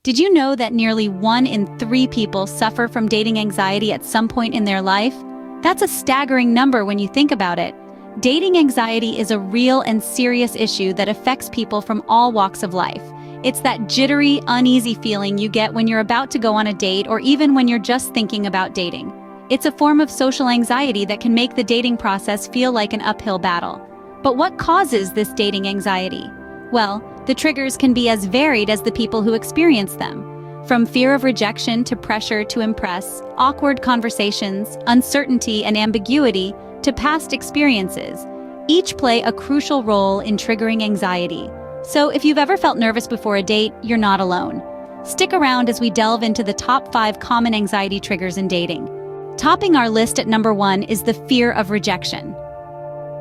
Did you know that nearly 1 in 3 people suffer from dating anxiety at some point in their life? That's a staggering number when you think about it. Dating anxiety is a real and serious issue that affects people from all walks of life. It's that jittery, uneasy feeling you get when you're about to go on a date or even when you're just thinking about dating. It's a form of social anxiety that can make the dating process feel like an uphill battle. But what causes this dating anxiety? Well, the triggers can be as varied as the people who experience them. From fear of rejection to pressure to impress, awkward conversations, uncertainty and ambiguity, to past experiences, each play a crucial role in triggering anxiety. So if you've ever felt nervous before a date, you're not alone. Stick around as we delve into the top 5 common anxiety triggers in dating. Topping our list at number 1 is the fear of rejection.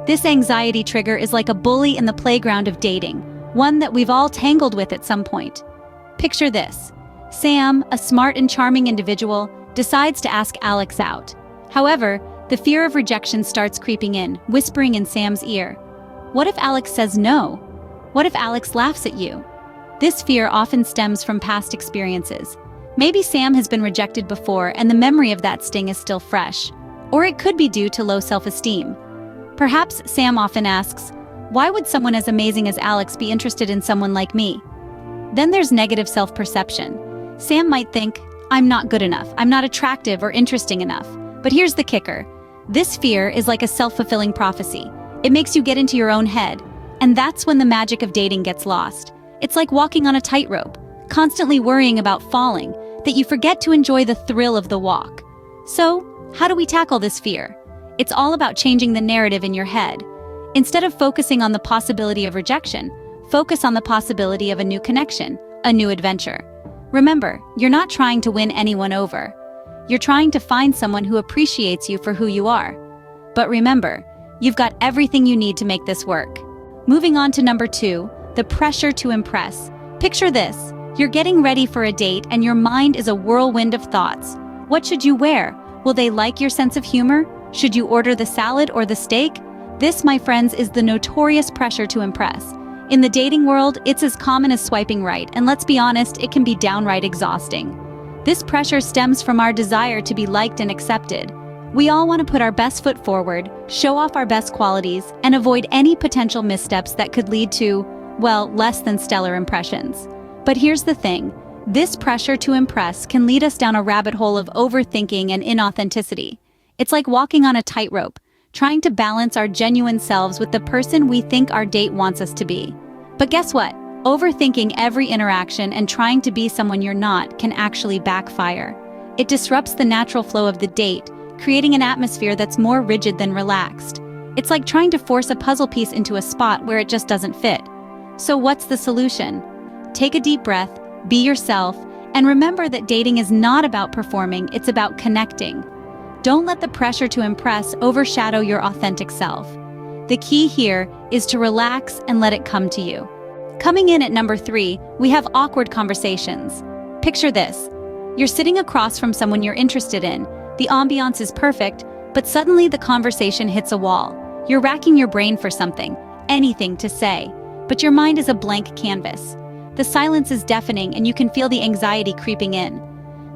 This anxiety trigger is like a bully in the playground of dating, one that we've all tangled with at some point. Picture this. Sam, a smart and charming individual, decides to ask Alex out. However, the fear of rejection starts creeping in, whispering in Sam's ear. What if Alex says no? What if Alex laughs at you? This fear often stems from past experiences. Maybe Sam has been rejected before and the memory of that sting is still fresh. Or it could be due to low self-esteem. Perhaps Sam often asks, why would someone as amazing as Alex be interested in someone like me? Then there's negative self-perception. Sam might think, I'm not good enough, I'm not attractive or interesting enough. But here's the kicker. This fear is like a self-fulfilling prophecy. It makes you get into your own head. And that's when the magic of dating gets lost. It's like walking on a tightrope, constantly worrying about falling, that you forget to enjoy the thrill of the walk. So, how do we tackle this fear? It's all about changing the narrative in your head. Instead of focusing on the possibility of rejection, focus on the possibility of a new connection, a new adventure. Remember, you're not trying to win anyone over. You're trying to find someone who appreciates you for who you are. But remember, you've got everything you need to make this work. Moving on to number 2, the pressure to impress. Picture this. You're getting ready for a date and your mind is a whirlwind of thoughts. What should you wear? Will they like your sense of humor? Should you order the salad or the steak? This, my friends, is the notorious pressure to impress. In the dating world, it's as common as swiping right, and let's be honest, it can be downright exhausting. This pressure stems from our desire to be liked and accepted. We all want to put our best foot forward, show off our best qualities, and avoid any potential missteps that could lead to, well, less than stellar impressions. But here's the thing. This pressure to impress can lead us down a rabbit hole of overthinking and inauthenticity. It's like walking on a tightrope, trying to balance our genuine selves with the person we think our date wants us to be. But guess what? Overthinking every interaction and trying to be someone you're not can actually backfire. It disrupts the natural flow of the date, creating an atmosphere that's more rigid than relaxed. It's like trying to force a puzzle piece into a spot where it just doesn't fit. So what's the solution? Take a deep breath, be yourself, and remember that dating is not about performing, it's about connecting. Don't let the pressure to impress overshadow your authentic self. The key here is to relax and let it come to you. Coming in at number 3, we have awkward conversations. Picture this. You're sitting across from someone you're interested in. The ambiance is perfect, but suddenly the conversation hits a wall. You're racking your brain for something, anything to say, but your mind is a blank canvas. The silence is deafening and you can feel the anxiety creeping in.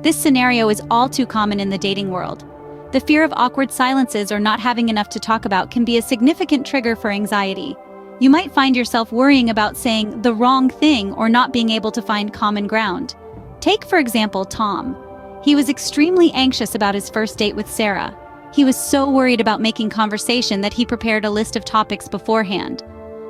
This scenario is all too common in the dating world. The fear of awkward silences or not having enough to talk about can be a significant trigger for anxiety. You might find yourself worrying about saying the wrong thing or not being able to find common ground. Take, for example, Tom. He was extremely anxious about his first date with Sarah. He was so worried about making conversation that he prepared a list of topics beforehand.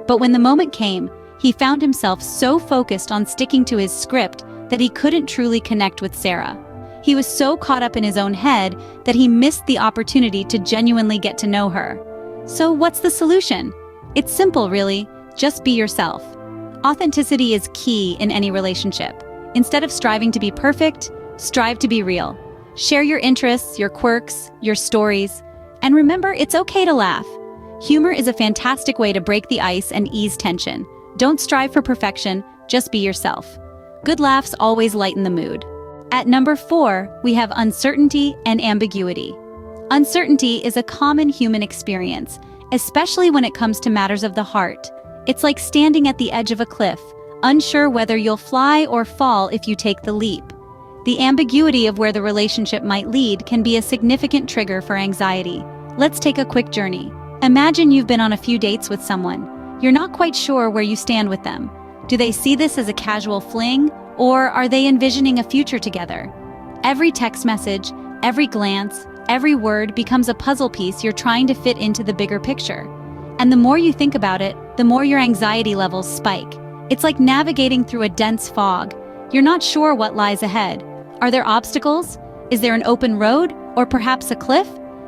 But when the moment came, he found himself so focused on sticking to his script that he couldn't truly connect with Sarah. He was so caught up in his own head that he missed the opportunity to genuinely get to know her. So what's the solution? It's simple, really. Just be yourself. Authenticity is key in any relationship. Instead of striving to be perfect, strive to be real. Share your interests, your quirks, your stories. And remember, it's okay to laugh. Humor is a fantastic way to break the ice and ease tension. Don't strive for perfection, just be yourself. Good laughs always lighten the mood. At number 4, we have uncertainty and ambiguity. Uncertainty is a common human experience, especially when it comes to matters of the heart. It's like standing at the edge of a cliff, unsure whether you'll fly or fall if you take the leap. The ambiguity of where the relationship might lead can be a significant trigger for anxiety. Let's take a quick journey. Imagine you've been on a few dates with someone. You're not quite sure where you stand with them. Do they see this as a casual fling, or are they envisioning a future together? Every text message, every glance, every word becomes a puzzle piece you're trying to fit into the bigger picture. And the more you think about it, the more your anxiety levels spike. It's like navigating through a dense fog. You're not sure what lies ahead. Are there obstacles? Is there an open road, or perhaps a cliff?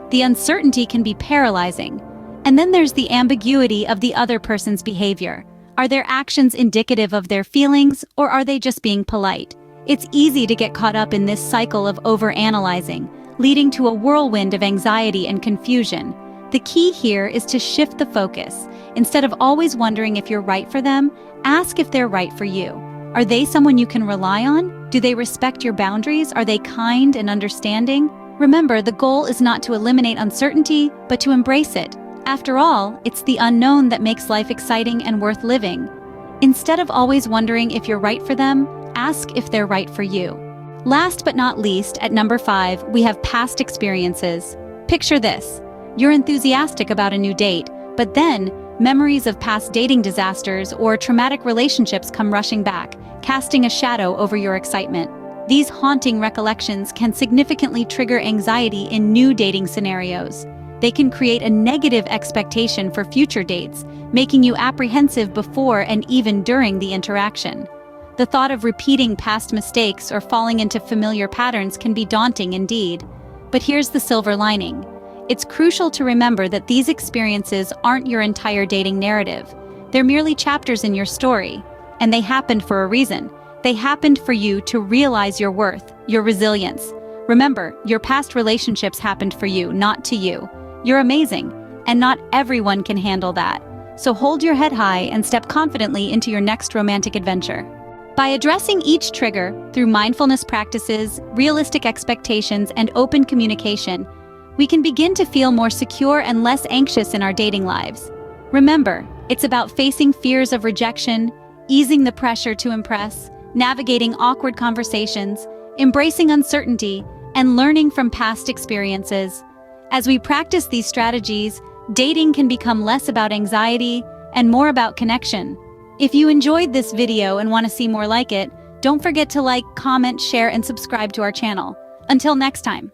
The uncertainty can be paralyzing. And then there's the ambiguity of the other person's behavior. Are their actions indicative of their feelings, or are they just being polite? It's easy to get caught up in this cycle of overanalyzing, leading to a whirlwind of anxiety and confusion. The key here is to shift the focus. Instead of always wondering if you're right for them, ask if they're right for you. Are they someone you can rely on? Do they respect your boundaries? Are they kind and understanding? Remember, the goal is not to eliminate uncertainty, but to embrace it. After all, it's the unknown that makes life exciting and worth living. Instead of always wondering if you're right for them, ask if they're right for you. Last but not least, at number 5, we have past experiences. Picture this. You're enthusiastic about a new date, but then memories of past dating disasters or traumatic relationships come rushing back, casting a shadow over your excitement. These haunting recollections can significantly trigger anxiety in new dating scenarios. They can create a negative expectation for future dates, making you apprehensive before and even during the interaction. The thought of repeating past mistakes or falling into familiar patterns can be daunting indeed. But here's the silver lining. It's crucial to remember that these experiences aren't your entire dating narrative. They're merely chapters in your story, and they happened for a reason. They happened for you to realize your worth, your resilience. Remember, your past relationships happened for you, not to you. You're amazing, and not everyone can handle that. So hold your head high and step confidently into your next romantic adventure. By addressing each trigger through mindfulness practices, realistic expectations, and open communication, we can begin to feel more secure and less anxious in our dating lives. Remember, it's about facing fears of rejection, easing the pressure to impress, navigating awkward conversations, embracing uncertainty, and learning from past experiences. As we practice these strategies, dating can become less about anxiety and more about connection. If you enjoyed this video and want to see more like it, don't forget to like, comment, share, and subscribe to our channel. Until next time.